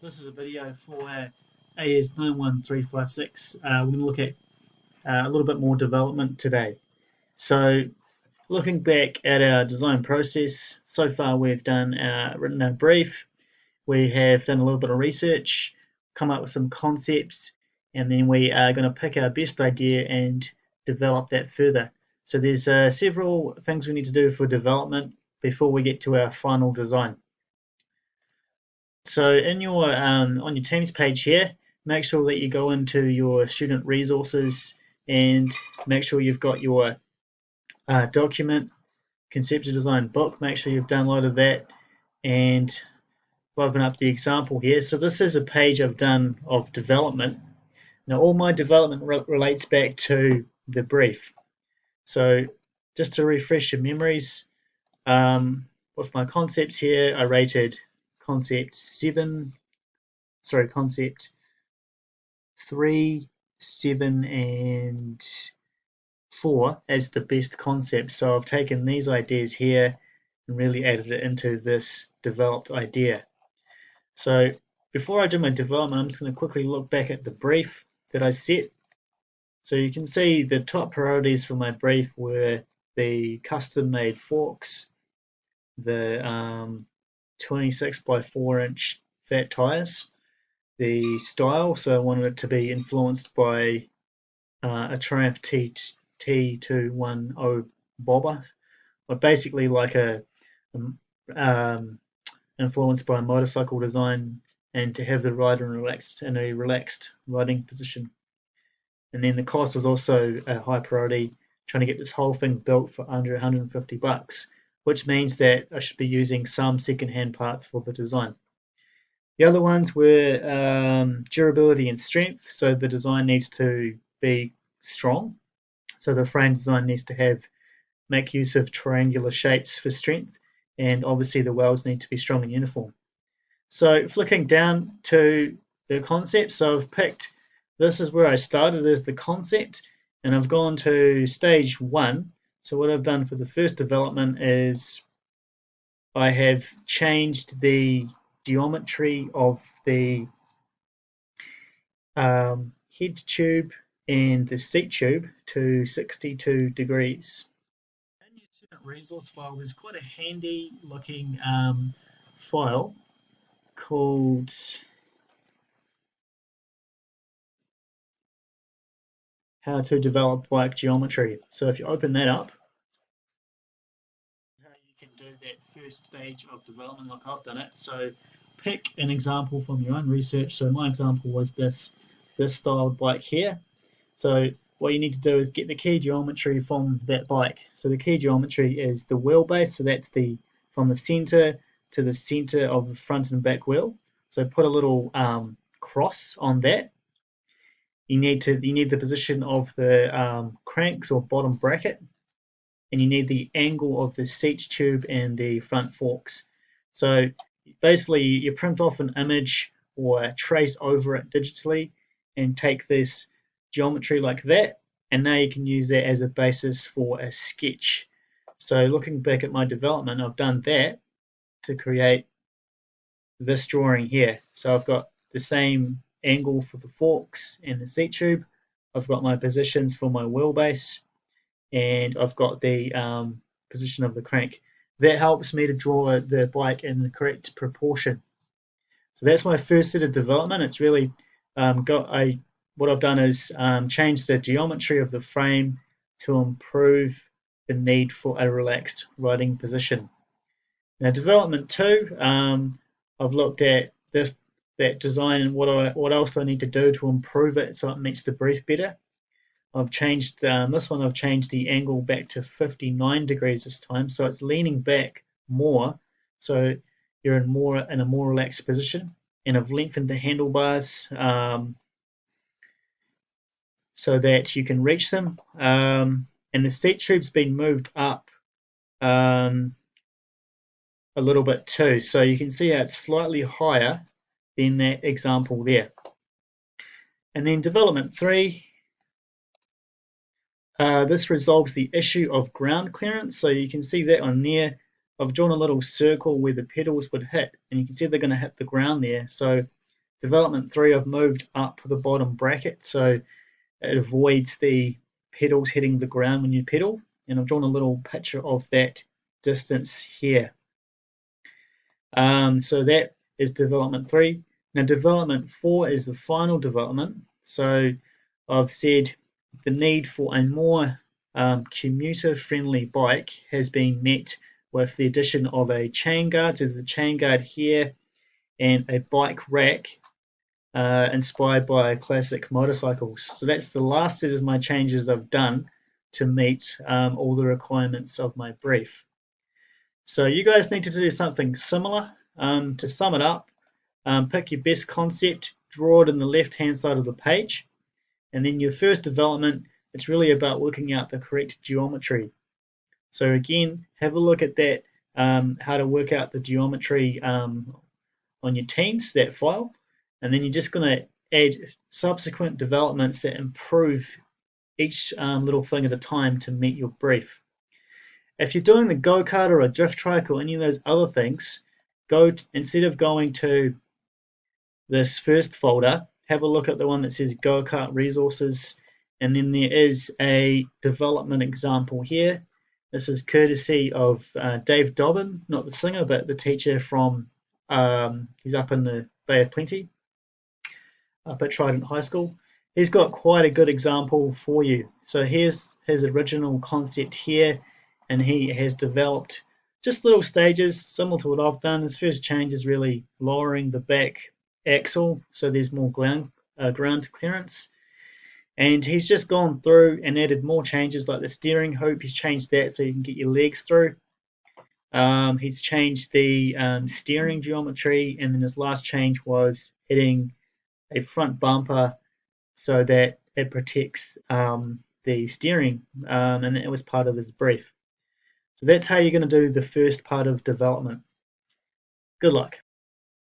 This is a video for AS91356. We're going to look at a little bit more development today. So, looking back at our design process, so far we've written a brief, we have done a little bit of research, come up with some concepts, and then we are going to pick our best idea and develop that further. So there's several things we need to do for development before we get to our final design. So in your on your Teams page here, make sure that you go into your student resources and make sure you've got your document, conceptual design book. Make sure you've downloaded that and open up the example here. So this is a page I've done of development. Now all my development relates back to the brief. So just to refresh your memories, with my concepts here, I rated concept 3, 7, and 4 as the best concept. So I've taken these ideas here and really added it into this developed idea. So before I do my development, I'm just going to quickly look back at the brief that I set. So you can see the top priorities for my brief were the custom-made forks, the 26 by 4 inch fat tires, the style, so I wanted it to be influenced by a Triumph T210 bobber, but basically like influenced by a motorcycle design, and to have the rider in a relaxed riding position. And then the cost was also a high priority, trying to get this whole thing built for under $150, which means that I should be using some second-hand parts for the design. The other ones were durability and strength, so the design needs to be strong. So the frame design needs to make use of triangular shapes for strength, and obviously the welds need to be strong and uniform. So flicking down to the concept, so I've picked, this is where I started as the concept, and I've gone to stage 1. So what I've done for the first development is I have changed the geometry of the head tube and the seat tube to 62 degrees. In your student resource file, there's quite a handy looking file called How to Develop Bike Geometry. So if you open that up, how you can do that first stage of development like I've done it. So pick an example from your own research. So my example was this styled bike here. So what you need to do is get the key geometry from that bike. So the key geometry is the wheelbase. So that's from the center to the center of the front and back wheel. So put a little cross on that. You need the position of the cranks or bottom bracket, and you need the angle of the seat tube and the front forks. So basically you print off an image or trace over it digitally and take this geometry like that, and now you can use that as a basis for a sketch. So looking back at my development, I've done that to create this drawing here. So I've got the same angle for the forks and the seat tube. I've got my positions for my wheelbase, and I've got the position of the crank. That helps me to draw the bike in the correct proportion. So that's my first set of development. It's really what I've done is change the geometry of the frame to improve the need for a relaxed riding position. Now development 2, I've looked at that design and what else do I need to do to improve it so it meets the brief better. I've changed this one. I've changed the angle back to 59 degrees this time, so it's leaning back more, so you're in a more relaxed position. And I've lengthened the handlebars so that you can reach them. And the seat tube's been moved up a little bit too, so you can see how it's slightly higher than that example there. And then development 3. This resolves the issue of ground clearance. So you can see that on there. I've drawn a little circle where the pedals would hit, and you can see they're going to hit the ground there. So development 3, I've moved up the bottom bracket so it avoids the pedals hitting the ground when you pedal, and I've drawn a little picture of that distance here. So that is development 3. Now development 4 is the final development. So I've said the need for a more commuter-friendly bike has been met with the addition of a chain guard. So there's a chain guard here and a bike rack inspired by classic motorcycles. So that's the last set of my changes I've done to meet all the requirements of my brief. So you guys need to do something similar. To sum it up, pick your best concept, draw it in the left-hand side of the page, and then your first development, it's really about working out the correct geometry. So again, have a look at that, how to work out the geometry on your Teams, that file, and then you're just going to add subsequent developments that improve each little thing at a time to meet your brief. If you're doing the go-kart or a drift track or any of those other things, instead of going to this first folder, have a look at the one that says go-kart resources, and then there is a development example here. This is courtesy of Dave Dobbin, not the singer, but the teacher from, he's up in the Bay of Plenty, up at Trident High School. He's got quite a good example for you. So here's his original concept here, and he has developed just little stages similar to what I've done. His first change is really lowering the back axle so there's more ground clearance. And he's just gone through and added more changes like the steering hoop. He's changed that so you can get your legs through. He's changed the steering geometry, and then his last change was hitting a front bumper so that it protects the steering, and it was part of his brief. So that's how you're going to do the first part of development. Good luck.